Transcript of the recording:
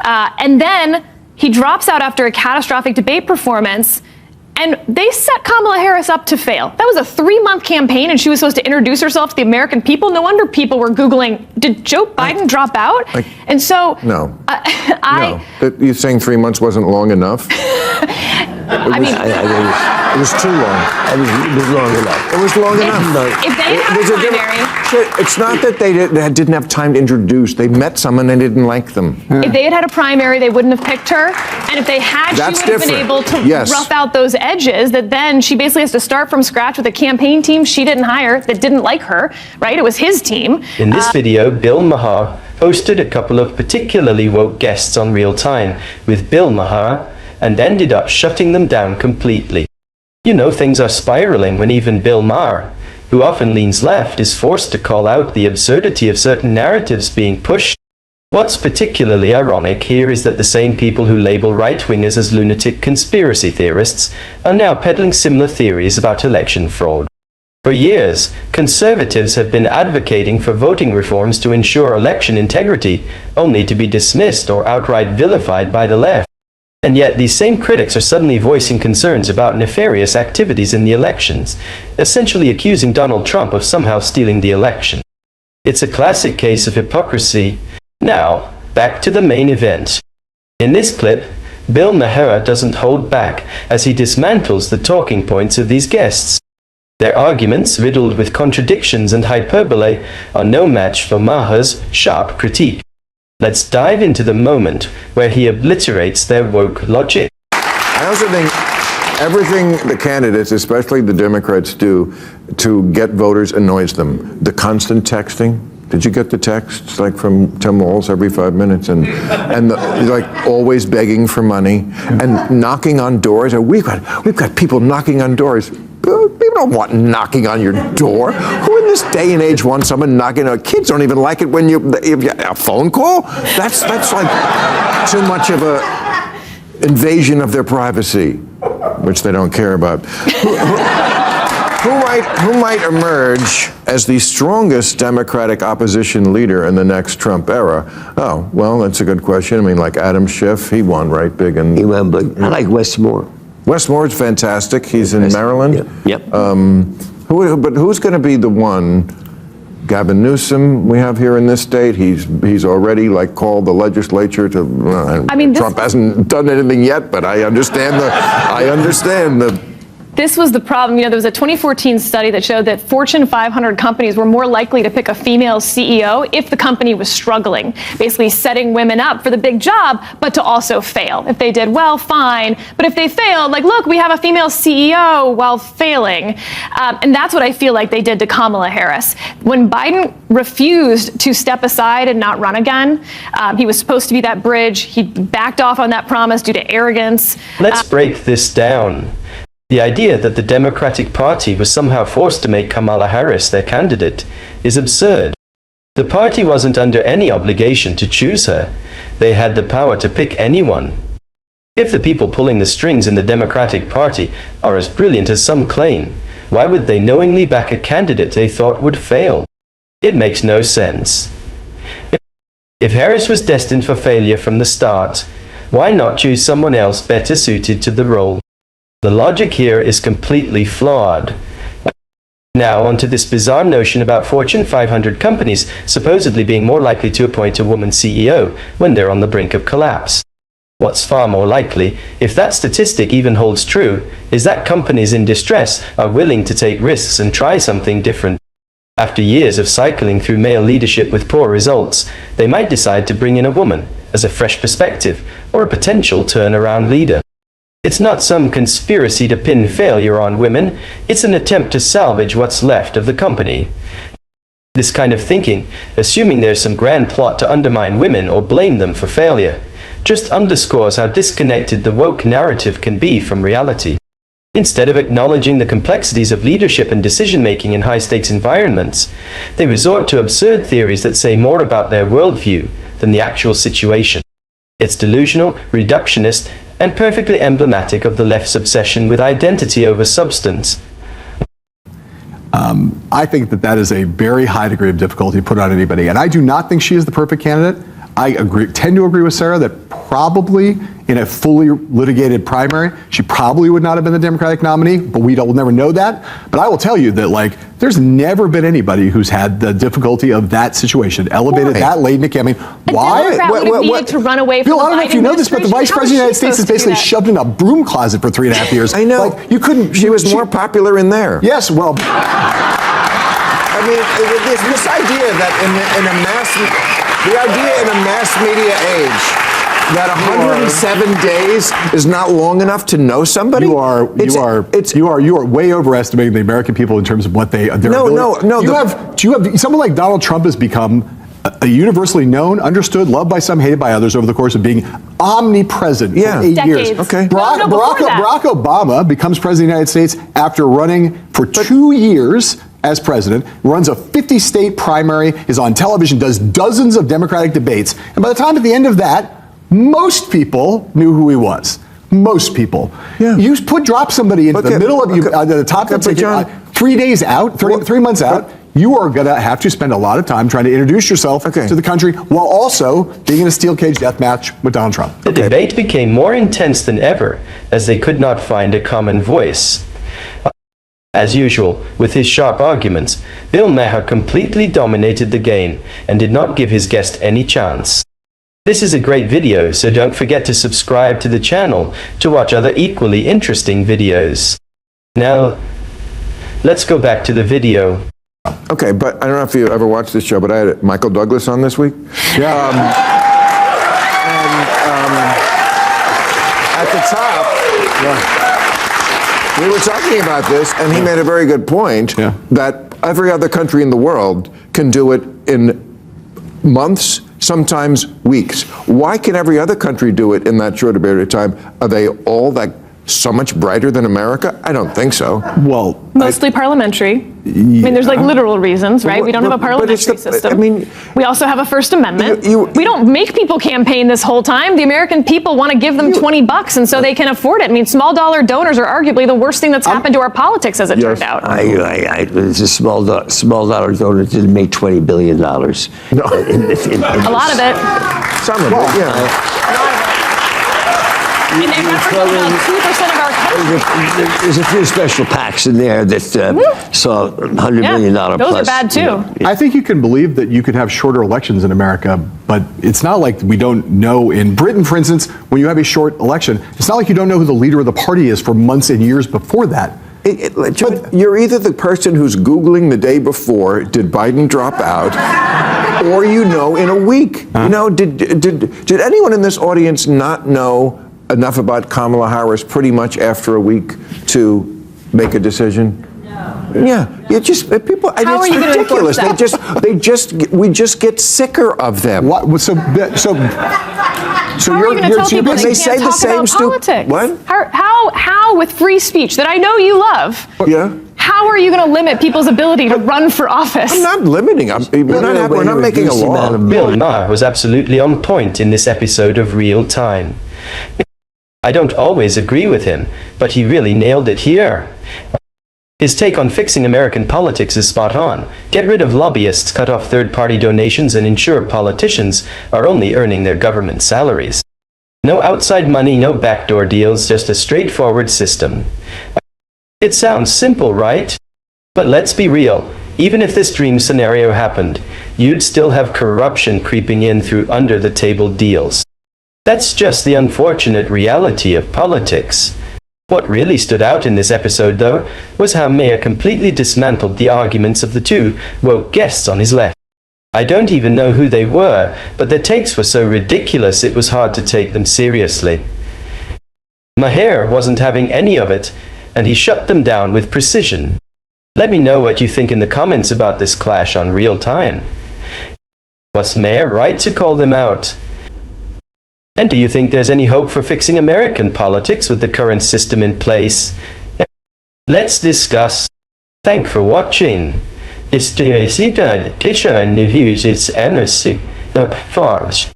And then he drops out after a catastrophic debate performance. And they set Kamala Harris up to fail. That was a 3-month campaign, and she was supposed to introduce herself to the American people. No wonder people were Googling, did Joe Biden drop out? And so... No. You're saying 3 months wasn't long enough? I mean, it was too long. It was long enough. It was long enough. If they had a primary... It's not that they didn't have time to introduce. They met someone and they didn't like them. If they had a primary, they wouldn't have picked her. And if they had, That's she would have been able to rough out those edges that then she basically has to start from scratch with a campaign team she didn't hire that didn't like her, right? It was his team. In this video, Bill Maher hosted a couple of particularly woke guests on Real Time with Bill Maher and ended up shutting them down completely. You know, things are spiraling when even Bill Maher, who often leans left, is forced to call out the absurdity of certain narratives being pushed. What's particularly ironic here is that the same people who label right-wingers as lunatic conspiracy theorists are now peddling similar theories about election fraud. For years, conservatives have been advocating for voting reforms to ensure election integrity, only to be dismissed or outright vilified by the left. And yet these same critics are suddenly voicing concerns about nefarious activities in the elections, essentially accusing Donald Trump of somehow stealing the election. It's a classic case of hypocrisy. Now, back to the main event. In this clip, Bill Maher doesn't hold back as he dismantles the talking points of these guests. Their arguments, riddled with contradictions and hyperbole, are no match for Maher's sharp critique. Let's dive into the moment where he obliterates their woke logic. I also think everything the candidates, especially the Democrats, do to get voters annoys them. The constant texting. Did you get the texts like from Tim Walz every 5 minutes and like always begging for money and knocking on doors? We've got people knocking on doors. People don't want knocking on your door. Who in this day and age wants someone knocking on? Kids don't even like it when a phone call. That's like too much of a invasion of their privacy, which they don't care about. Who might emerge as the strongest Democratic opposition leader in the next Trump era? Oh, well, that's a good question. I mean, like Adam Schiff, he won right big. He won big. I like Wes Moore. Wes Moore's fantastic. He's in Maryland. Yep. But who's going to be the one? Gavin Newsom we have here in this state. He's already like called the legislature to. I mean, Trump hasn't done anything yet, but I understand the. This was the problem. You know, there was a 2014 study that showed that Fortune 500 companies were more likely to pick a female CEO if the company was struggling, basically setting women up for the big job, but to also fail. If they did well, fine. But if they failed, like, look, we have a female CEO while failing. And that's what I feel like they did to Kamala Harris. When Biden refused to step aside and not run again, he was supposed to be that bridge. He backed off on that promise due to arrogance. Let's break this down. The idea that the Democratic Party was somehow forced to make Kamala Harris their candidate is absurd. The party wasn't under any obligation to choose her. They had the power to pick anyone. If the people pulling the strings in the Democratic Party are as brilliant as some claim, why would they knowingly back a candidate they thought would fail? It makes no sense. If Harris was destined for failure from the start, why not choose someone else better suited to the role? The logic here is completely flawed. Now onto this bizarre notion about Fortune 500 companies supposedly being more likely to appoint a woman CEO when they're on the brink of collapse. What's far more likely, if that statistic even holds true, is that companies in distress are willing to take risks and try something different. After years of cycling through male leadership with poor results, they might decide to bring in a woman as a fresh perspective or a potential turnaround leader. It's not some conspiracy to pin failure on women, it's an attempt to salvage what's left of the company. This kind of thinking, assuming there's some grand plot to undermine women or blame them for failure, just underscores how disconnected the woke narrative can be from reality. Instead of acknowledging the complexities of leadership and decision-making in high-stakes environments, they resort to absurd theories that say more about their worldview than the actual situation. It's delusional, reductionist, and perfectly emblematic of the left's obsession with identity over substance. I think that is a very high degree of difficulty to put on anybody, and I do not think she is the perfect candidate. I tend to agree with Sarah that probably in a fully litigated primary, she probably would not have been the Democratic nominee, but will never know that. But I will tell you that, like, there's never been anybody who's had the difficulty of that situation, elevated that late in the campaign. Why? Democrat would have needed to run away from Bill, I don't know the if you know this, but the Vice administration. President of the United How is States she is basically supposed to do shoved in a broom closet for 3.5 years. I know. Like, you couldn't. She was more popular in there. Yes, well. I mean, this idea that the idea in a mass media age that 107 days is not long enough to know somebody. You are way overestimating the American people in terms of what their ability. No. You have someone like Donald Trump has become a universally known, understood, loved by some, hated by others over the course of being omnipresent for 8 years. Decades. Okay. Barack Obama becomes president of the United States after running for 2 years as president, runs a 50-state primary, is on television, does dozens of Democratic debates, and by the time at the end of that, most people knew who he was. Most people. Yeah. You drop somebody into the middle of the top of the ticket, 3 days out, 3 months out. You are going to have to spend a lot of time trying to introduce yourself to the country while also being in a steel cage death match with Donald Trump. The debate became more intense than ever as they could not find a common voice. As usual, with his sharp arguments, Bill Maher completely dominated the game and did not give his guest any chance. This is a great video, so don't forget to subscribe to the channel to watch other equally interesting videos. Now, let's go back to the video. Okay, but I don't know if you ever watched this show, but I had Michael Douglas on this week. Yeah. At the top, we were talking about this, and he made a very good point that every other country in the world can do it in months, sometimes weeks. Why can every other country do it in that short a period of time? Are they all so much brighter than America? I don't think so. Well, mostly parliamentary. I mean, there's like literal reasons, right? We don't have a parliamentary system. I mean, we also have a First Amendment. We don't make people campaign this whole time. The American people want to give them $20, and so they can afford it. I mean, small dollar donors are arguably the worst thing that's happened to our politics, as it turned out. It's a small dollar donor didn't make $20 billion. No. A lot of it. Some of it, yeah. And they represent about 2% of our country. There's a few special PACs in there that saw $100 million plus. Those are bad too. I think you can believe that you could have shorter elections in America, but it's not like we don't know. In Britain, for instance, when you have a short election, it's not like you don't know who the leader of the party is for months and years before that. You're either the person who's Googling the day before, did Biden drop out, or you know in a week. You know, did anyone in this audience not know enough about Kamala Harris pretty much after a week to make a decision? No. Yeah, people. How are you going to enforce that? We just get sicker of them. How are you going to tell people they can't talk about politics? What? How with free speech that I know you love? Yeah. How are you going to limit people's ability to run for office? I'm not limiting. We're not making a law. Bill Maher was absolutely on point in this episode of Real Time. I don't always agree with him, but he really nailed it here. His take on fixing American politics is spot on. Get rid of lobbyists, cut off third-party donations, and ensure politicians are only earning their government salaries. No outside money, no backdoor deals, just a straightforward system. It sounds simple, right? But let's be real. Even if this dream scenario happened, you'd still have corruption creeping in through under-the-table deals. That's just the unfortunate reality of politics. What really stood out in this episode, though, was how Maher completely dismantled the arguments of the two woke guests on his left. I don't even know who they were, but their takes were so ridiculous it was hard to take them seriously. Maher wasn't having any of it, and he shut them down with precision. Let me know what you think in the comments about this clash on Real Time. Was Maher right to call them out? And do you think there's any hope for fixing American politics with the current system in place? Let's discuss. Thanks for watching. It's the views it's NSC, the farce.